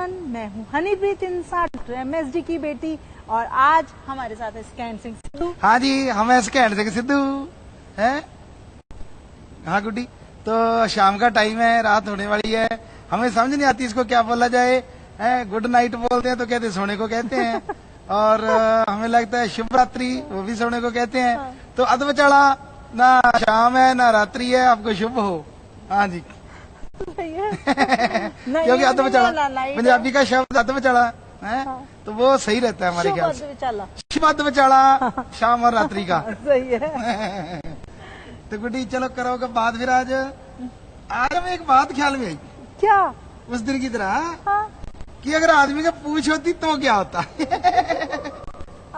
Everyone, मैं हूँ हनीप्रीत इंसान, MSD की बेटी, और आज हमारे साथ है स्कैन सिंह सिद्धू। हाँ जी, हम है स्कैन सिंह सिद्धू हैं। हाँ गुड्डी, तो शाम का टाइम है, रात होने वाली है, हमें समझ नहीं आती इसको क्या बोला जाए। गुड नाइट बोलते हैं तो कहते सोने को कहते हैं, और हमें लगता है शुभ रात्रि, वो भी सोने को कहते हैं। हाँ। तो अधबचाड़ा ना शाम है ना रात्रि है, आपको शुभ हो। हाँ जी क्योंकि अधबचाड़ा पंजाबी का शब्द अधबचाड़ा है, हाँ। तो वो सही रहता है हमारे ख्याल से। शुभ अधबचाड़ा शाम और रात्रि का सही है। तो गुड्डी चलो करोगे बात फिर। आज हमें एक बात ख्याल में आई, क्या? उस दिन की तरह हाँ। कि अगर आदमी का पूंछ होती तो क्या होता।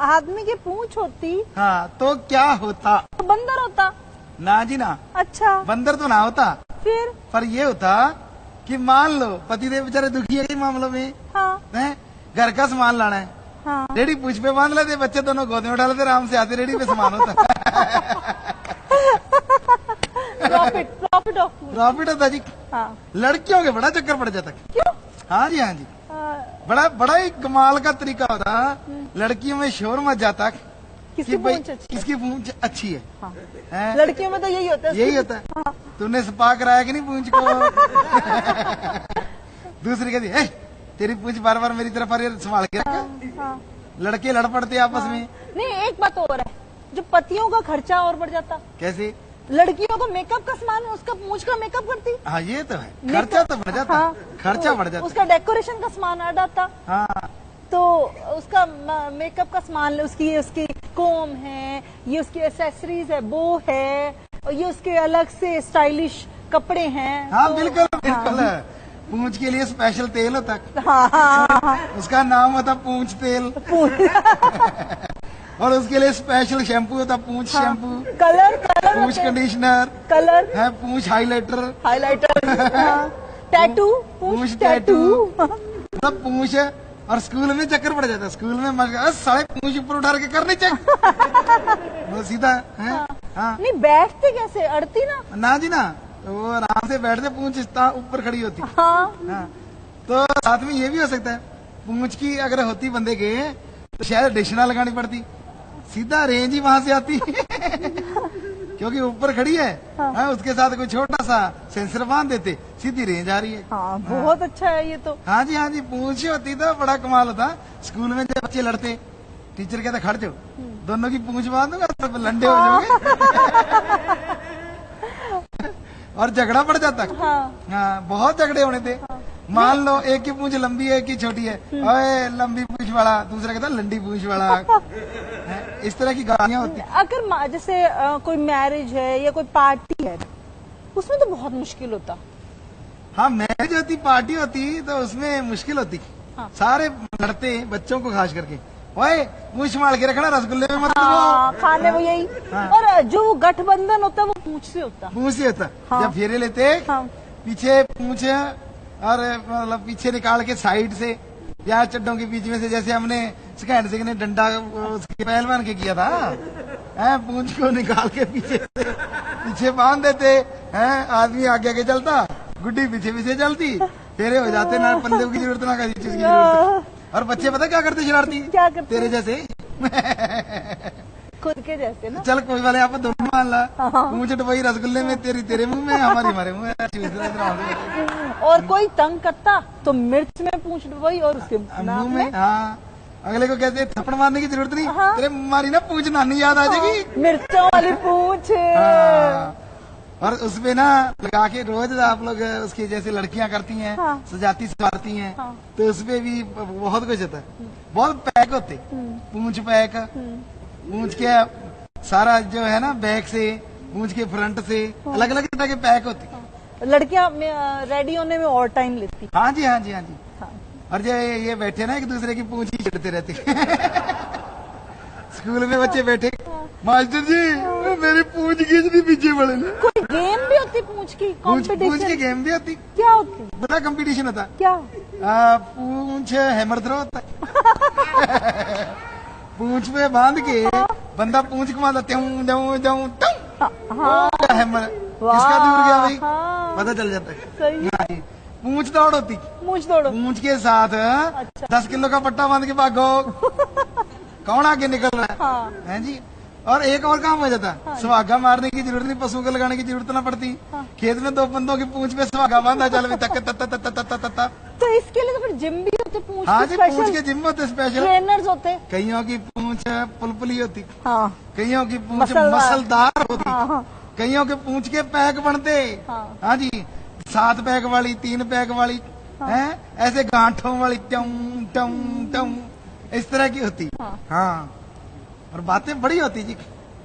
आदमी की पूंछ होती हाँ तो क्या होता? तो बंदर होता। ना जी ना, अच्छा, बंदर तो ना होता, फिर? पर ये होता कि मान लो पतिदेव बेचारे दुखी है इन मामलों में, हाँ हैं? घर का सामान लाना है, हाँ। रेडी पूंछ पे बांध लेते, बच्चे दोनों गोद में उठा लेते, आराम से आते, रेडी पे सामान होता। प्रॉफिट होता जी। हाँ। लड़कियों के बड़ा चक्कर पड़ जाता। क्यों? हाँ जी, हाँ जी, बड़ा ही कमाल का तरीका होता। लड़कियों में शोर मच जाता किसकी भाई पूंछ अच्छी है? किसकी पूंछ अच्छी है। हाँ। हैं? लड़कियों में तो यही होता है। यही होता है। हाँ। तूने स्पा कराया कि नहीं पूंछ को? दूसरी कहती है तेरी पूंछ बार बार मेरी तरफ आ रही है, संभाल के रख। हाँ। लड़के लड़ पड़ते आपस में। नहीं, एक बात और है, जो पतियों का खर्चा और बढ़ जाता। कैसे? लड़कियों को मेकअप का सामान उसका मूंछ का मेकअप करती। हाँ ये तो है, खर्चा तो बढ़ जाता। हाँ। खर्चा बढ़ जाता। उसका डेकोरेशन का सामान आ जाता। हाँ तो उसका मेकअप का सामान, उसकी कोम है, ये उसकी एसेसरीज है, वो है, और ये उसके अलग से स्टाइलिश कपड़े हैं। हाँ तो, बिल्कुल बिल्कुल। हाँ। पूंछ के लिए स्पेशल तेल होता। हाँ, हाँ, हाँ। उसका नाम होता पूंछ तेल। और उसके लिए स्पेशल शैम्पू होता, पूंछ हाँ। शैम्पू, कलर पूंछ कंडीशनर, कलर है पूंछ हाइलाइटर, टैटू, पूंछ टैटू, सब पूंछ है। और स्कूल में चक्कर पड़ जाता, स्कूल में सारे पूंछ ऊपर उठा के करनी चाहिए। वो सीधा है। हाँ। नहीं, बैठते कैसे? अड़ती ना जी ना, वो आराम से बैठते, पूंछ ऊपर खड़ी होती। हाँ। हाँ। तो साथ में ये भी हो सकता है, पूंछ की अगर होती बंदे के तो शायद डिशना लगानी पड़ती, सीधा रेंज ही वहां से आती। क्योंकि ऊपर खड़ी है। हाँ। उसके साथ कोई छोटा सा सेंसर बांध देते, सीधी रेंज आ रही है। हाँ, बहुत अच्छा है ये तो। हाँ जी, हाँ जी, पूंछ होती तो बड़ा कमाल होता। स्कूल में जब बच्चे लड़ते, टीचर कहता खड़ जाओ, दोनों की पूंछ बांध दूंगा तो लंडे हो जाओगे। और झगड़ा पड़ जाता। हाँ, बहुत झगड़े होने थे। मान लो एक की पूंछ लंबी है, एक की छोटी है, ओए लंबी पूंछ वाला, दूसरा कहता लंडी पूंछ वाला। इस तरह की गालियां होती। अगर जैसे कोई मैरिज है या कोई पार्टी है, उसमें तो बहुत मुश्किल होता। हाँ, मैरिज होती, पार्टी होती तो उसमें मुश्किल होती। हाँ। सारे लड़ते, बच्चों को खास करके, ओए पूंछ संभाल के रखना, रसगुल्ले में मत हाँ, खाने वो यही। हाँ। और जो गठबंधन होता है वो पूंछ से होता। पूंछ से होता। हाँ। जब फेरे लेते, हाँ। पीछे पूंछ और मतलब पीछे निकाल के साइड से, या चड्डों के बीच में से, जैसे हमने स्कैंड सिंह ने डंडा उसके पहलवान के किया था। पूंछ को निकाल के पीछे बांध देते हैं, आदमी आगे आगे चलता, गुड्डी पीछे पीछे चलती, फेरे हो जाते, ना पल्ले की जरूरत ना किसी चीज की जरूरत। और बच्चे पता क्या करते शरारती? क्या करते? तेरे जैसे खुद के जैसे ना। चल कोई वाले, आप दोनों मान ला, पूंछ डुबई रसगुल्ले में, तेरी तेरे मुंह में, हमारी हमारे मुंह में। और कोई तंग करता तो मिर्च में पूंछ डुबई और उसके मुंह में। हाँ, अगले को कहते थप्पड़ मारने की जरूरत नहीं। हाँ। तेरे मारी ना पूंछ नानी याद आ जाएगी। मिर्चों वाली पूंछ। हाँ। और उसपे ना लगा के रोज आप लोग उसकी जैसे लड़कियां करती हैं। हाँ। सजाती सवारती हैं। हाँ। तो उसपे भी बहुत कुछ होता है, बहुत पैक होते, पूंछ पैक, पूंछ के सारा जो है ना, बैक से, पूंछ के फ्रंट से, अलग अलग तरह के पैक होती। लड़कियां रेडी होने में और टाइम लेती। हाँ जी, हाँ जी, हाँ जी। हाँ। और जो ये बैठे ना एक दूसरे की पूंछ ही चिढ़ते रहते। स्कूल में बच्चे बैठे, मास्टर जी मेरी पूंछ खींचनी पीछे पड़े। कोई गेम भी होती पूंछ की? पूंछ की गेम भी होती। क्या होती? बड़ा कंपटीशन होता। क्या? पूंछ हैमर थ्रो होता है। पूंछ पे बांध के बंदा पूंछ घुमाता, त्यों जाऊं जाऊं हैमर, किसका दूर गया भाई, पता चल जाता है। सही। हाँ जी, पूंछ दौड़ होती। मूंछ दौड़ो। पूंछ के साथ अच्छा। 10 किलो का पट्टा बांध के भागो, कौन आगे निकल रहा है? हाँ। हैं जी। और एक और काम हो जाता, सुहागा मारने की जरूरत नहीं, पशुओं को लगाने की जरूरत ना पड़ती। खेत में 2 बंदों की पूंछ पे सुहागा बांधा, चल भी तक तक तक तक तक तक। तो इसके लिए तो फिर जिम भी होते, पूंछ हाँ के जी, पूंछ स्पेशल के जिम होते स्पेशल। ट्रेनर्स होते। कईयों की पूंछ पुलपुली होती, हाँ कईयों की पूंछ मसलदार। मसलदार होती, हाँ, हाँ। कईयों के पूंछ के पैक बनते। हाँ। हाँ जी, 7 पैक वाली, 3 पैक वाली, हैं ऐसे गांठों वाली, टम टम टम, इस तरह की होती। हाँ, और बातें बड़ी होती जी।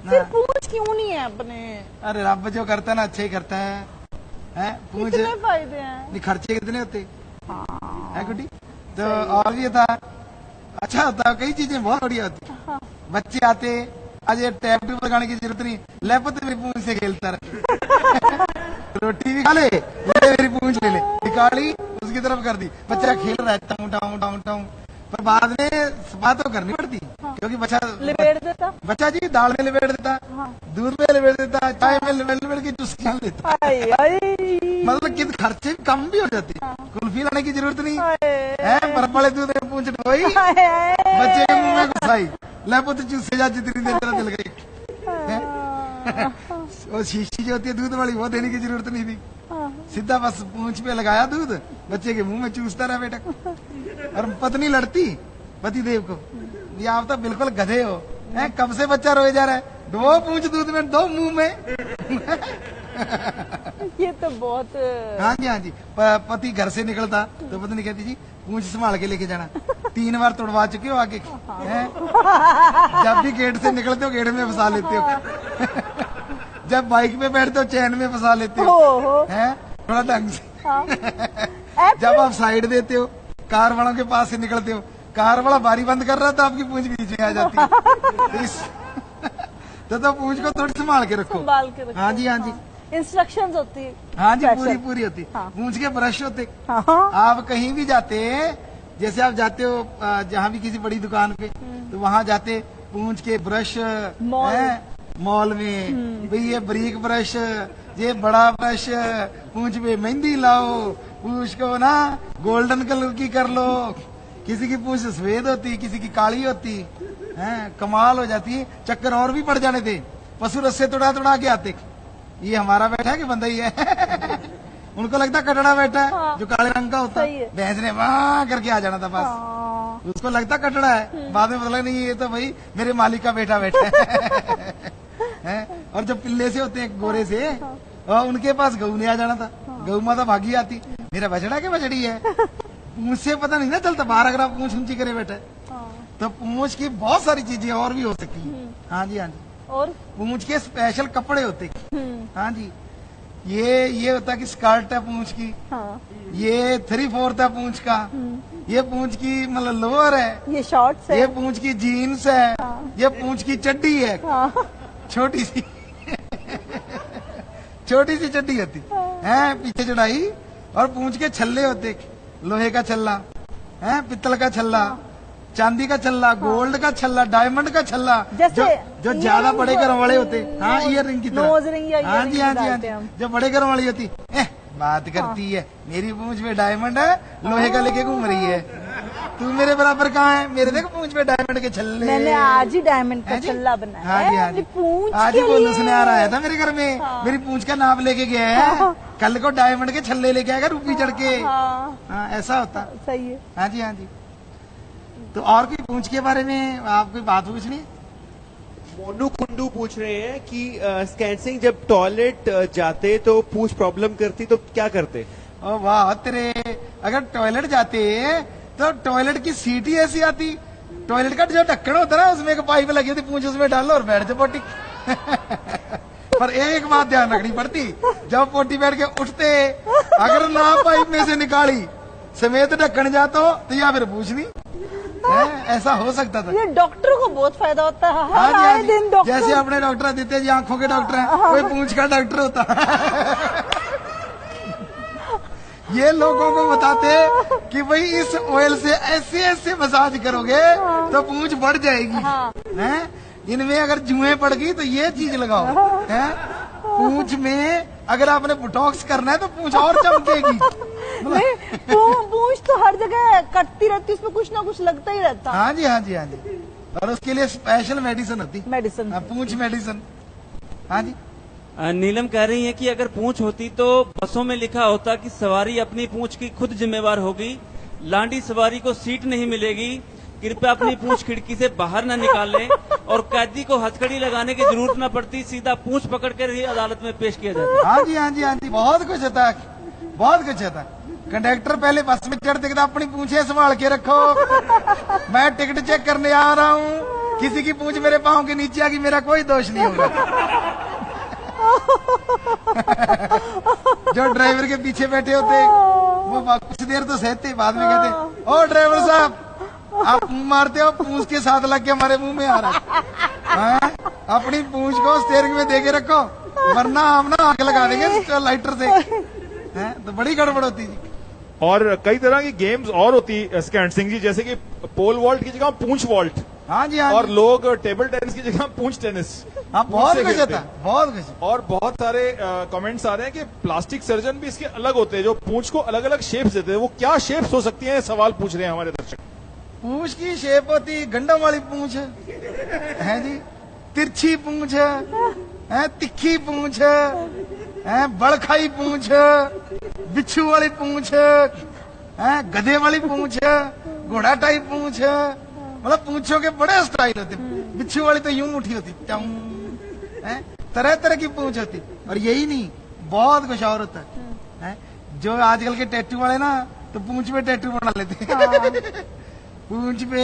फिर पूंछ क्यों नहीं है अपने? अरे रब जो करता है ना अच्छे ही करता है। पूंछ कितने फायदे हैं? नहीं, खर्चे कितने होते है गुड्डी। तो और भी था, अच्छा होता है, कई चीजें बहुत बढ़िया होती। बच्चे आते, आज ये टैप ट्यूब लगाने की जरूरत नहीं, लेपत मेरी पूंछ से खेलता रहे। रोटी भी खा ले, मेरी पूंछ ले ले, निकाली उसकी तरफ कर दी, बच्चा खेल रहा है टाउं टाउं टाउं टाउं। पर बाद में बात तो करनी पड़ती, क्योंकि लिपेट देता बच्चा जी दाल में लिपेट देता, दूध में लिपेट देता, चाय में लिपेट के चुस्कियां लेता। मतलब कि खर्चे कम भी हो जाते, कुल्फी लाने की जरूरत नहीं है, बर्फाले दूध में पूंछ ढोई, बच्चे के मुंह में घुसाई, लेपो तो चूसे जा जितनी देर तेरा दिल गई। और शीशी जो होती है दूध वाली, वो देने की जरूरत नहीं थी, सीधा बस पूंछ पे लगाया दूध, बच्चे के मुंह में चूसता रहा बेटा। और पत्नी लड़ती पति देव को, ये आप तो बिल्कुल गधे हो, हैं कब से बच्चा रोए जा रहा है, 2 पूंछ दूध में, 2 मुंह में। ये तो बहुत। हाँ जी, हाँ जी। पति घर से निकलता तो पत्नी कहती जी पूंछ संभाल के लेके जाना, 3 बार तोड़वा चुके हो आगे, हैं जब भी गेट से निकलते हो गेट में फंसा लेते हो। जब बाइक पे बैठते हो चैन में फंसा लेते हो, हैं थोड़ा ढंग से। जब आप साइड देते हो, कार वालों के पास से निकलते हो, कार वाला बारी बंद कर रहा तो आपकी पूंछ बीच में आ जाती है। तो पूंछ को थोड़ी संभाल के रखो। हाँ जी, हाँ जी। इंस्ट्रक्शंस होती है। हाँ जी, पूरी पूरी होती। पूंछ के ब्रश होते। आप कहीं भी जाते, जैसे आप जाते हो जहाँ भी किसी बड़ी दुकान पे, तो वहाँ जाते पूंछ के ब्रश, मॉल में भाई ये बारीक ब्रश, ये बड़ा ब्रश, पूंछ पे मेहंदी लाओ, पूंछ को ना गोल्डन कलर की कर लो। किसी की पूंछ सफेद होती, किसी की काली होती, है कमाल हो जाती है। चक्कर और भी पड़ जाने थे, पशु रस्से तोड़ा तोड़ा के आते, ये हमारा बैठा है कि बंदा ही है। उनको लगता कटड़ा बैठा है, जो काले रंग का होता है, भैंस ने वहां करके आ जाना था बस, उसको लगता कटड़ा है, बाद में पता नहीं ये तो भाई मेरे मालिक का बेटा बैठा है। और जब पिल्ले से होते हैं गोरे से, और उनके पास गऊ ने आ जाना था, गऊ माता भागी आती, मेरा बछड़ा के बछड़ी है, मुझसे पता नहीं ना चलता, बाहर अगर आप पूंछ ऊंची करे बैठे, तो पूंछ की बहुत सारी चीजें और भी हो सकती है। हाँ जी, हाँ जी। और पूंछ के स्पेशल कपड़े होते। हाँ जी, ये होता कि स्कर्ट है पूंछ की, ये 3/4 है पूंछ का, ये पूंछ की मतलब लोअर है, ये शॉर्ट्स है, ये पूंछ की जीन्स है, ये पूंछ की चड्डी है, छोटी सी छोटी सी चड्डी होती है, पीछे चढ़ाई। और पूंछ के छल्ले होते, लोहे का छल्ला है, पित्तल का छल्ला, चांदी का छल्ला, गोल्ड का छल्ला, डायमंड का छल्ला, जो ज्यादा बड़े घरों वाले होते। हाँ, ईयर रिंग की तरह। हाँ जी, हाँ जी, हाँ जी। जो बड़े घरों वाली होती, बात करती है, मेरी पूंछ में डायमंड है, लोहे का लेके घूम रही है, तू मेरे बराबर कहाँ है, मेरे देखो पूंछ पे डायमंड के छल्ले। मैंने आज ही डायमंड का छल्ला बनाया। हाँ जी, हाँ जी। आज ही बोलू सुने आ रहा है था मेरे घर में, मेरी पूंछ का नाप लेके गया है, कल को डायमंड के छल्ले लेके आएगा रूपी चढ़ के। हाँ, ऐसा होता। सही है। हाँ जी, हाँ जी। तो और कोई पूंछ के बारे में आप कोई बात पूछनी? मोनू कुंडू पूछ रहे हैं कि स्कैन सिंह जब टॉयलेट जाते तो पूंछ प्रॉब्लम करती तो क्या करते? ओ वाह तेरे, अगर टॉयलेट जाते तो टॉयलेट की सीट ही ऐसी आती, टॉयलेट का जो ढक्कन होता है ना उसमें एक पाइप लगी होती, पूंछ उसमें डालो और बैठ जाओ पोटी। पर एक बात ध्यान रखनी पड़ती, जब पोटी बैठ के उठते, अगर ना पाइप में से निकाली समेत ढक्कन जातो तो या फिर पूछ नहीं, ऐसा हो सकता था। ये डॉक्टर को बहुत फायदा होता है। हाँ जी, हाँ जी। जैसे अपने डॉक्टर आदित्य जी आंखों के डॉक्टर हैं, कोई पूंछ का डॉक्टर होता है। ये लोगों को बताते कि भाई इस ऑयल से ऐसे ऐसे मसाज करोगे तो पूंछ बढ़ जाएगी, हैं? इनमें अगर जुएं पड़ गई तो ये चीज लगाओ, हैं? पूंछ में अगर आपने बुटॉक्स करना है तो पूंछ और चमकेगी। नहीं, पूंछ तो हर जगह कटती रहती है, उसमें कुछ ना कुछ लगता ही रहता। हाँ जी, हाँ जी, हाँ जी। और उसके लिए स्पेशल मेडिसिन होती, मेडिसिन। पूंछ मेडिसिन। हाँ जी। नीलम कह रही है कि अगर पूंछ होती तो बसों में लिखा होता कि सवारी अपनी पूंछ की खुद जिम्मेवार होगी, लांडी सवारी को सीट नहीं मिलेगी, कृपया अपनी पूंछ खिड़की से बाहर न निकालें, और कैदी को हथकड़ी लगाने की जरूरत न पड़ती, सीधा पूंछ पकड़ कर ही अदालत में पेश किया जाता। हाँ जी, हाँ जी, हाँ जी, बहुत कुछ होता है, बहुत कुछ होता है। कंडक्टर पहले बस में चढ़ते कहता अपनी पूंछें संभाल के रखो, मैं टिकट चेक करने आ रहा हूँ, किसी की पूंछ मेरे पाँव के नीचे आगी मेरा कोई दोष नहीं होगा। जो ड्राइवर के पीछे बैठे होते वो कुछ देर तो सहते, बाद में कहते ओ ड्राइवर साहब आप मुंह मारते हो, पूंछ के साथ लग के हमारे मुंह में आ रहा है। अपनी पूंछ को स्टीयरिंग में दे के रखो, वरना हम ना आग लगा देंगे लाइटर से। तो बड़ी गड़बड़ होती थी। और कई तरह की गेम्स और होती स्कैंड सिंह जी, जैसे कि पोल वॉल्ट की जगह पूंछ वॉल्ट। हाँ जी, हाँ और जी। लोग टेबल टेनिस की जगह पूंछ टेनिस। हाँ, बहुत कुछ होता है, बहुत कुछ। और बहुत सारे कमेंट्स आ रहे हैं कि प्लास्टिक सर्जन भी इसके अलग होते हैं, जो पूंछ को अलग अलग शेप्स देते हैं। वो क्या शेप्स हो सकती हैं, सवाल पूछ रहे हैं हमारे दर्शक। पूंछ की शेप होती गंडम वाली पूंछ है जी, तिरछी पूंछ है, तिखी पूंछ है, बड़खाई पूंछ, बिच्छू वाली पूंछ है, गधे वाली पूंछ, घोड़ा टाइप पूंछ, मतलब पूंछों के बड़े स्टाइल होते। बिच्छू वाली तो यूं उठी होती, तरह तरह की पूंछ होती। और यही नहीं, बहुत कुछ और होता है। जो आजकल के टैटू वाले ना, तो पूंछ पे टैटू बना लेते हैं। पूंछ पे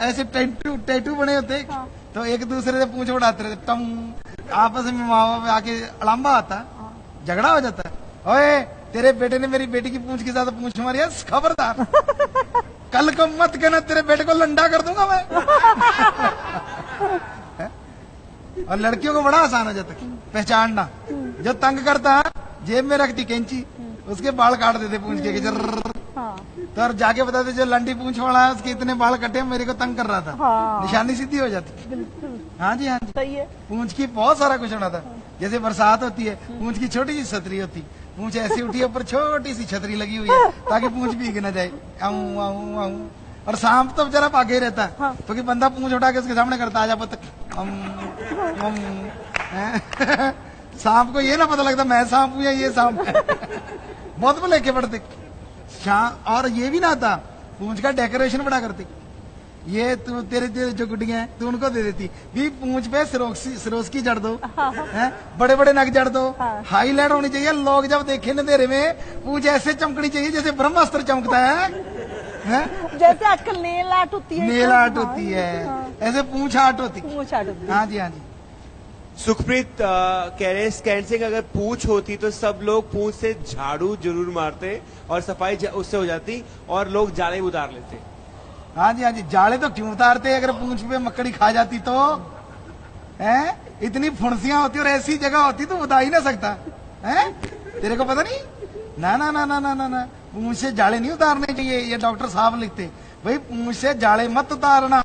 ऐसे टैटू बने होते, तो एक दूसरे से पूंछ उड़ाते रहते, टम आपस में माँ बाप आके अड़ाम्बा आता, झगड़ा हो जाता है। ओए तेरे बेटे ने मेरी बेटी की पूंछ के साथ पूंछ मारी है, खबरदार कल को मत कहना, तेरे बेटे को लंडा कर दूंगा मैं। और लड़कियों को बड़ा आसान हो जाता है पहचानना। जो तंग करता है, जेब में रखती कैंची, उसके बाल काट देते पूंछ के जर्र। तो और जाके बताते जो लंडी पूंछ वाला है उसके इतने बाल कटे, मेरे को तंग कर रहा था। निशानी सीधी हो जाती। हाँ जी, हाँ जी, सही है। पूंछ की बहुत सारा कुछ होना था। जैसे बरसात होती है, पूंछ की छोटी सी छतरी होती, पूंछ ऐसी उठी है, ऊपर छोटी सी छतरी लगी हुई है ताकि पूंछ भीग न जाए। आऊं आऊं आऊं। और सांप तो बेचारा भागे ही रहता है, क्योंकि बंदा पूंछ उठा के उसके सामने करता, आजा पुत्र। सांप को ये ना पता लगता मैं सांप हूं या ये सांप है। बहुत वो लेके पड़ते। और ये भी ना था, पूंछ का डेकोरेशन बड़ा करती। ये तू तेरे जो गुड्डियां हैं तू उनको दे देती भी, पूंछ पे सिरोस्की जड़ दो, बड़े बड़े नग जड़ दो, हाईलाइट होनी चाहिए। लोग जब देखे अंधेरे में, पूंछ ऐसे चमकनी चाहिए जैसे ब्रह्मास्त्र चमकता है। जैसे आजकल नेल आर्ट होती है, नेल आर्ट होती है, ऐसे पूंछ आर्ट होती। हाँ जी, हाँ जी। सुखप्रीत कह रहे स्कैंड सिंह, अगर पूंछ होती तो सब लोग पूंछ से झाड़ू जरूर मारते और सफाई उससे हो जाती, और लोग जाले उतार लेते। हाँ जी, हाँ जी। जाले तो क्यों उतारते, अगर पूंछ पे मकड़ी खा जाती तो है। इतनी फुंसियां होती और ऐसी जगह होती तो उतार ही ना सकता है। तेरे को पता नहीं? ना ना ना ना ना ना ना, पूंछ से जाले नहीं उतारने चाहिए, ये डॉक्टर साहब लिखते भाई, पूंछ से जाले मत उतारना।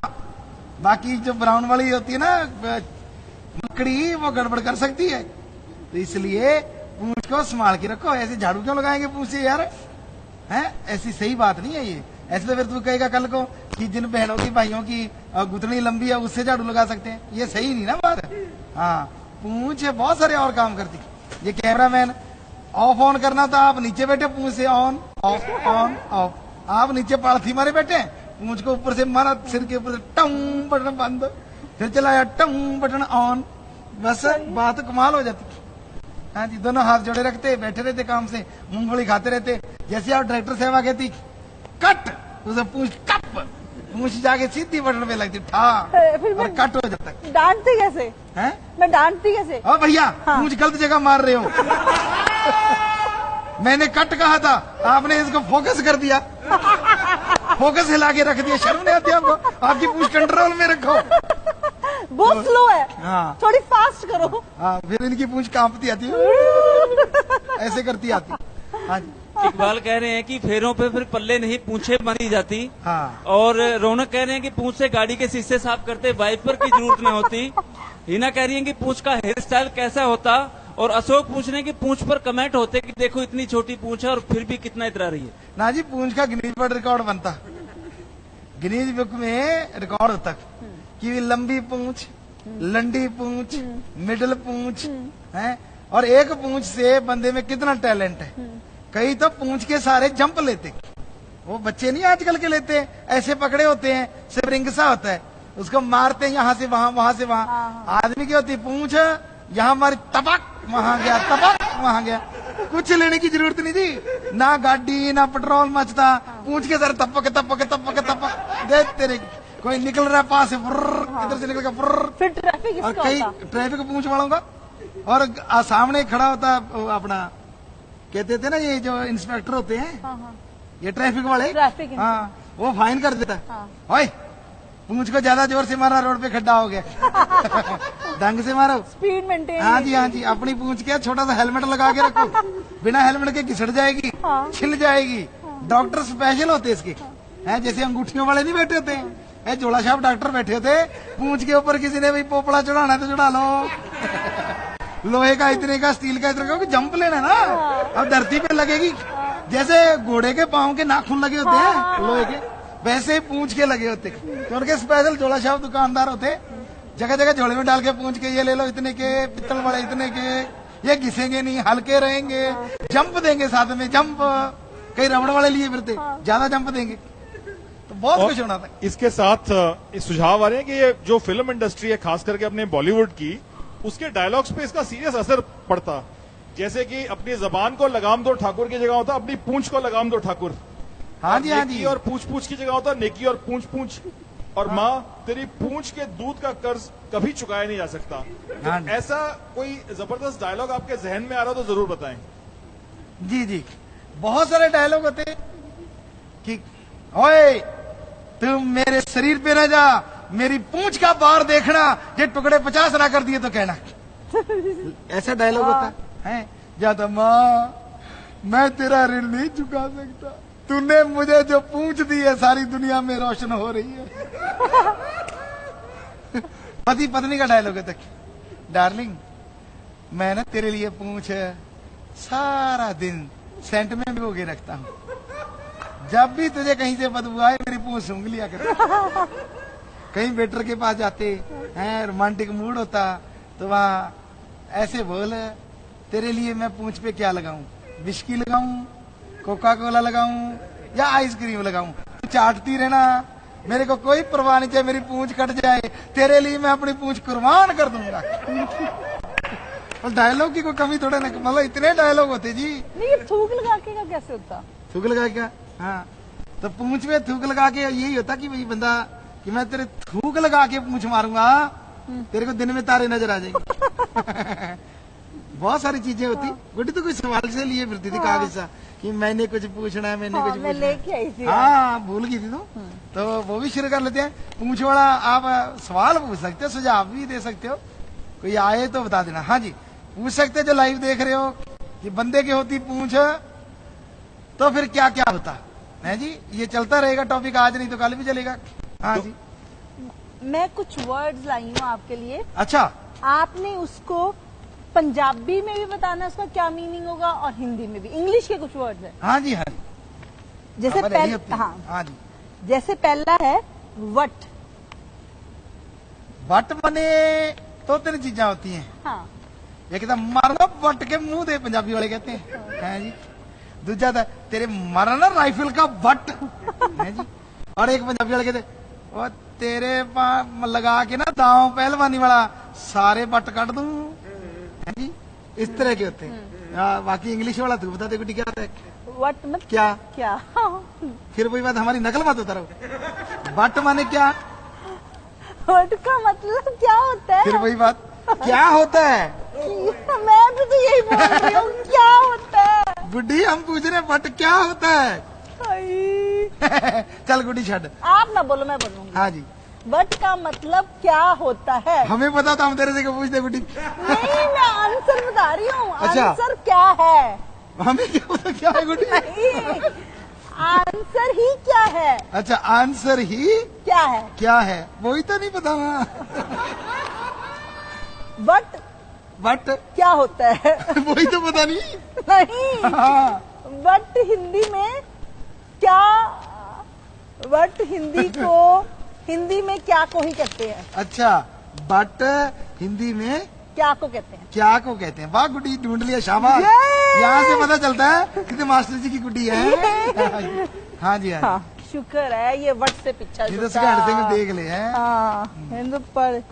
बाकी जो ब्राउन वाली होती है ना मकड़ी, वो गड़बड़ कर सकती है, तो इसलिए पूंछ को संभाल के रखो। ऐसे झाड़ू क्यों लगाएंगे पूंछ से यार, है? ऐसी सही बात नहीं है ये। ऐसे तो फिर तू कहेगा कल को कि जिन बहनों की भाइयों की गुतनी लंबी है उससे झाड़ू लगा सकते हैं, ये सही नहीं ना बात है। हाँ, पूंछ बहुत सारे और काम करती। ये कैमरामैन ऑफ ऑन करना था, आप नीचे बैठे, पूंछ से ऑन ऑफ ऑन ऑफ। आप नीचे पालथी मारे बैठे, पूंछ को ऊपर से मारा, सिर के ऊपर से टंग बटन बंद, फिर चलाया टंग बटन ऑन, बस बात कमाल हो जाती। हाँ जी, दोनों हाथ जोड़े रखते, बैठे रहते काम से, मूंगफली खाते रहते। जैसे आप डायरेक्टर साहब कहती कट, उसे पूछ कप, पूछ जाके सीधी बटन पे लगती, ठा और कट हो जाता है। डांटती कैसे हैं? मैं डांटती कैसे? ओ भैया, पूछ गलत जगह मार रहे हो। मैंने कट कहा था, आपने इसको फोकस कर दिया, फोकस हिला के रख दिया। शर्म नहीं आती आपको? आपकी पूछ कंट्रोल में रखो। बहुत स्लो है। हाँ, थोड़ी फास्ट करो। हाँ, फिर इनकी पूछ कांपती आती है, ऐसे करती आती। हाँ जी। इकबाल कह रहे हैं कि फेरों पे फिर पल्ले नहीं पूंछे बनी जाती। हाँ। और रौनक कह रहे हैं कि पूंछ से गाड़ी के शीशे साफ करते वाइपर की जरूरत न होती। हिना कह रही है कि पूंछ का हेयर स्टाइल कैसा होता और अशोक पूछ रहे हैं कि पूंछ पर कमेंट होते कि देखो इतनी छोटी पूंछ है और फिर भी कितना इतरा रही है। ना जी, पूंछ का गिनीज वर्ल्ड रिकॉर्ड बनता, गिनीज बुक में रिकॉर्ड होता कि लंबी पूंछ, लंडी पूंछ, मिडल पूंछ है, और एक पूंछ से बंदे में कितना टैलेंट है। कई तो पूंछ के सारे जंप लेते, वो बच्चे नहीं आजकल के लेते, ऐसे पकड़े होते हैं, स्प्रिंग सा होता है, उसको मारते हैं यहाँ से वहां, वहां से वहां। आदमी की होती पूंछ, यहाँ मारी तपक, वहां गया तपक, वहां गया। कुछ लेने की जरूरत नहीं थी, ना गाड़ी ना पेट्रोल मचता, पूंछ के सर तपक तपक तपक तपक। देख तेरे कोई निकल रहा है पास से, इधर से निकल गया, फिर ट्रैफिक और इसका कई होता। ट्रैफिक पूंछ वालों का, और सामने खड़ा होता अपना, कहते थे ना ये जो इंस्पेक्टर होते हैं, हाँ। ये ट्रैफिक वाले, ट्रैफिक हाँ, वो फाइन कर देता। हाँ। ओए पूंछ को ज्यादा जोर से मारा, रोड पे खड्डा हो गया। ढंग से मारो, स्पीड मेंटेन। हाँ जी हाँ जी। अपनी पूंछ के छोटा सा हेलमेट लगा के रखो, बिना हेलमेट के घिसट जाएगी, हाँ। छिल जाएगी। डॉक्टर स्पेशल होते इसके, हैं जैसे अंगूठियों वाले नहीं बैठे होते हैं, जोड़ा साहब डॉक्टर बैठे होते, पूंछ के ऊपर किसी ने भाई पोपड़ा चढ़ाना है तो चढ़ा लो, लोहे का इतने का, स्टील का इतने का, जंप लेना ना, अब धरती पे लगेगी। जैसे घोड़े के पाँव के नाखून लगे होते हैं लोहे के, वैसे ही पूंछ के लगे होते। तो उनके स्पेशल जोड़ा साहब दुकानदार होते, जगह जगह झोले में डाल के पूंछ के, ये ले लो इतने के, पित्तल वाले इतने के, ये घिसेंगे नहीं, हल्के रहेंगे, जंप देंगे साथ में, जंप। कई रबड़ वाले लिए फिरते, ज्यादा जंप देंगे, तो बहुत कुछ होना था। इसके साथ इस सुझाव आ रहे हैं कि ये जो फिल्म इंडस्ट्री है खास करके अपने बॉलीवुड की, उसके डायलॉग्स पे इसका सीरियस असर पड़ता। जैसे कि अपनी जबान को लगाम दो ठाकुर की जगह होता अपनी पूंछ को लगाम दो ठाकुर। हाँ जी हाँ जी। नेकी और पूछ पूछ की जगह होता नेकी और पूछ पूछ। और माँ तेरी पूंछ के दूध का कर्ज कभी चुकाया नहीं जा सकता। हाँ। तो ऐसा कोई जबरदस्त डायलॉग आपके जहन में आ रहा हो तो जरूर बताएं। जी जी, बहुत सारे डायलॉग होते कि ओए तुम मेरे शरीर पे रह जा, मेरी पूंछ का बार देखना, ये टुकड़े 50 ना कर दिए तो कहना। ऐसा डायलॉग होता है। ज्यादा माँ मैं तेरा ऋण नहीं चुका सकता, तूने मुझे जो पूंछ दी है सारी दुनिया में रोशन हो रही है। पति पत्नी का डायलॉग है तक, डार्लिंग मैं ना तेरे लिए पूंछ सारा दिन सेंट में भिगो के रखता हूँ, जब भी तुझे कहीं से बदबू आए मेरी पूंछ सूंघ लिया कर। कहीं वेटर के पास जाते हैं, रोमांटिक मूड होता तो वहाँ ऐसे बोल, तेरे लिए मैं पूंछ पे क्या लगाऊं, विस्की लगाऊं, कोका कोला लगाऊं या आइसक्रीम लगाऊं, तू चाटती रहना, मेरे को कोई परवाह नहीं, चाहे मेरी पूंछ कट जाए, तेरे लिए मैं अपनी पूंछ कुर्बान कर दूंगा। और डायलॉग की कोई कमी थोड़ा ना, मतलब इतने डायलॉग होते जी। नहीं, ये थूक लगा के का कैसे होता? थूक लगा के, हाँ, तो पूंछ में थूक लगा के यही होता कि भाई बंदा, कि मैं तेरे थूक लगा के पूंछ मारूंगा, तेरे को दिन में तारे नजर आ जाएंगे। बहुत सारी चीजें होती। गुड्डी तो कोई सवाल से लिए फिरती थी कागज सा कि मैंने कुछ पूछना है, मैंने कुछ मैं पूछना लेके आई थी। है। हाँ, भूल गई थी तो वो भी शुरू कर लेते हैं। पूंछ वाला आप सवाल पूछ सकते हो, सुझाव भी दे सकते हो, कोई आए तो बता देना। हाँ जी, पूछ सकते, जो लाइव देख रहे हो कि बंदे की होती पूंछ तो फिर क्या क्या होता है जी। ये चलता रहेगा टॉपिक, आज नहीं तो कल भी चलेगा। हाँ जी, मैं कुछ वर्ड्स लाई हूँ आपके लिए, अच्छा आपने उसको पंजाबी में भी बताना उसका क्या मीनिंग होगा और हिंदी में भी। इंग्लिश के कुछ वर्ड्स है। हाँ जी हाँ जी, जैसे खबर यही होती है। हाँ जी, जैसे पहला है वट। वट मने तो तीन चीजा होती हैं। हाँ, एक तो मारना वट के मुंह दे, पंजाबी वाले कहते हैं, हैं जी। दूजा था तेरे मारना राइफल का वट, है जी। और एक पंजाबी वाले कहते और तेरे लगा के ना दांव पहलवानी वाला सारे वट काट दूं, है जी। इस तरह के होते हैं। बाकी इंग्लिश वाला तू बता दे गुड्डी क्या होता है। वट मत क्या क्या? फिर वही बात, हमारी नकल मत उतारो। वट माने क्या, वट का मतलब क्या होता है? फिर वही बात, क्या होता है। मैं भी तो यही बोल रही हूँ, क्या होता है? गुड्डी हम पूछ रहे वट क्या होता है। आई। चल गुड्डी छड़, आप ना बोलो, मैं बोलूंगी। हाँ जी, वट का मतलब क्या होता है? हमें पता था, हम तेरे से क्यों पूछते गुड्डी। नहीं, मैं आंसर बता रही हूँ। अच्छा। आंसर क्या है? हमें क्या पता क्या है गुड्डी। नहीं, आंसर ही क्या है? अच्छा, आंसर ही क्या है? क्या है, वही तो नहीं पता। वट बट क्या होता है? वही तो पता नहीं। नहीं, हाँ, बट हिंदी में क्या, बट हिंदी में क्या को ही कहते हैं। अच्छा, बट हिंदी में क्या को कहते हैं? क्या को कहते हैं। वाह गुड्डी, ढूंढ लिया, शाबाश। ये! यहाँ से पता चलता है कि तो मास्टर जी की गुड्डी है। हाँ जी, हाँ हाँ, शुक्र है ये वट से पीछा जी। ये तो छूटा। उसके हटते में देख ले हैं। हाँ, हिंदू पर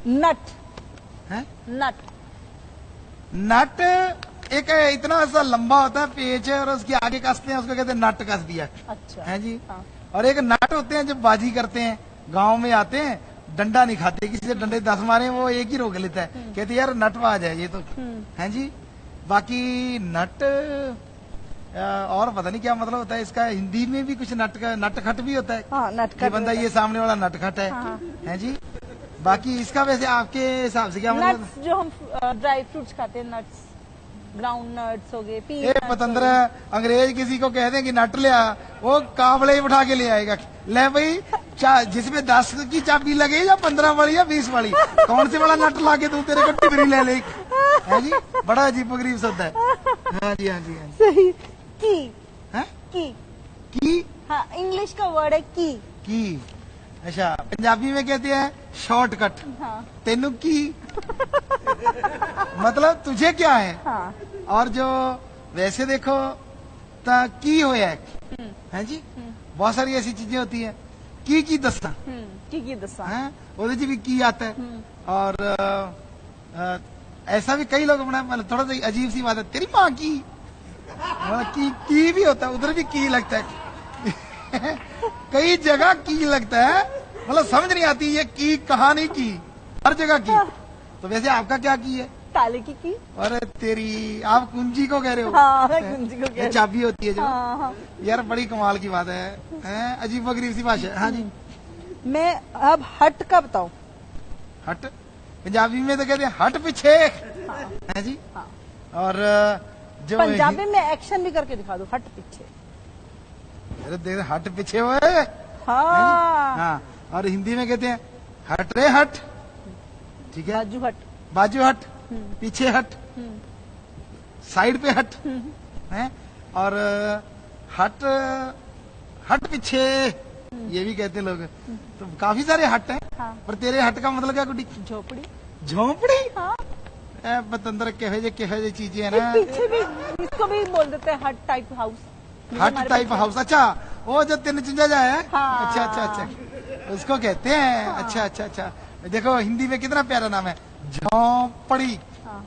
नट, हैं? नट, नट एक इतना सा लंबा होता है पेच है, और उसके आगे कसते हैं, उसको कहते हैं नट कस दिया। अच्छा है जी। हाँ। और एक नट होते हैं जब बाजी करते हैं, गांव में आते हैं, डंडा नहीं खाते, किसी से डंडे 10 मारे वो एक ही रोक लेता है, कहते यार नटबाज है ये तो। है जी। बाकी नट और पता नहीं क्या मतलब होता है इसका। हिंदी में भी कुछ नटखट भी होता है। हाँ, कि नटखट बंदा ये सामने वाला नटखट है। हाँ। है जी। बाकी इसका वैसे आपके हिसाब से क्या मतलब? नट्स जो हम ड्राई फ्रूट्स खाते हैं, नट्स, ग्राउंड नट्स हो गए, ए पीनट्स पतंदर, अंग्रेज किसी को कह दें कि नट ले आ, वो काबले ही उठा के ले आएगा। ले भाई, जिसमें 10 की चाबी लगे या 15 वाली या 20 वाली, कौन से वाला नट ला के तू तेरे को टिबरी ले ले। है जी। बड़ा अजीब गरीब शब्द है। हाँ जी, हाँ जी, हाँ जी। सही। की, हैं? की, हाँ, इंग्लिश का वर्ड है की। की। अच्छा, पंजाबी में कहते हैं शॉर्टकट। हाँ, तेनू की मतलब तुझे क्या है। हाँ, और जो वैसे देखो तो की होया है जी। बहुत सारी ऐसी चीजें होती है। की दस्ता की दसा। है, ਉਹਦੇ ਚ भी की आता है। और ऐसा भी कई लोग अपना मतलब थोड़ा सा अजीब सी बात है, तेरी माँ की, मतलब की भी होता है, उधर भी की लगता है। कई जगह की लगता है, मतलब समझ नहीं आती ये की कहाँ नहीं की, हर जगह की। तो वैसे आपका क्या की है? ताले की। अरे तेरी, आप कुंजी को कह रहे हो? हाँ, मैं कुंजी को कह ये रही चाबी होती है जो। हाँ, हाँ। यार बड़ी कमाल की बात है, अजीब गरीब सी भाषा है। हाँ जी। मैं अब हट का बताऊं। हट, पंजाबी में तो कहते हैं हट पीछे। है जी। हाँ। और जो पंजाबी में एक्शन भी करके दिखा दो, हट पीछे। अरे देख, हट पीछे हुए। हाँ, हाँ। और हिंदी में कहते हैं हट रे हट। ठीक है। बाजू हट। बाजू हट, पीछे हट, साइड पे हट। है। और हट, हट पीछे, ये भी कहते हैं लोग। तो काफी सारे हट हैं। हाँ। पर तेरे हट का मतलब क्या गुड्डी? झोपड़ी। झोंपड़ी। हाँ, बतंदर कहे चीजें है एक ना। पीछे भी, इसको भी बोल देते हैं हट टाइप हाउस। हट टाइप हाउस। अच्छा, वो जो 3 चुंजा जाए है। हाँ। अच्छा अच्छा अच्छा, उसको कहते हैं। अच्छा अच्छा अच्छा। देखो हिंदी में कितना प्यारा नाम है, झोंपड़ी। हाँ।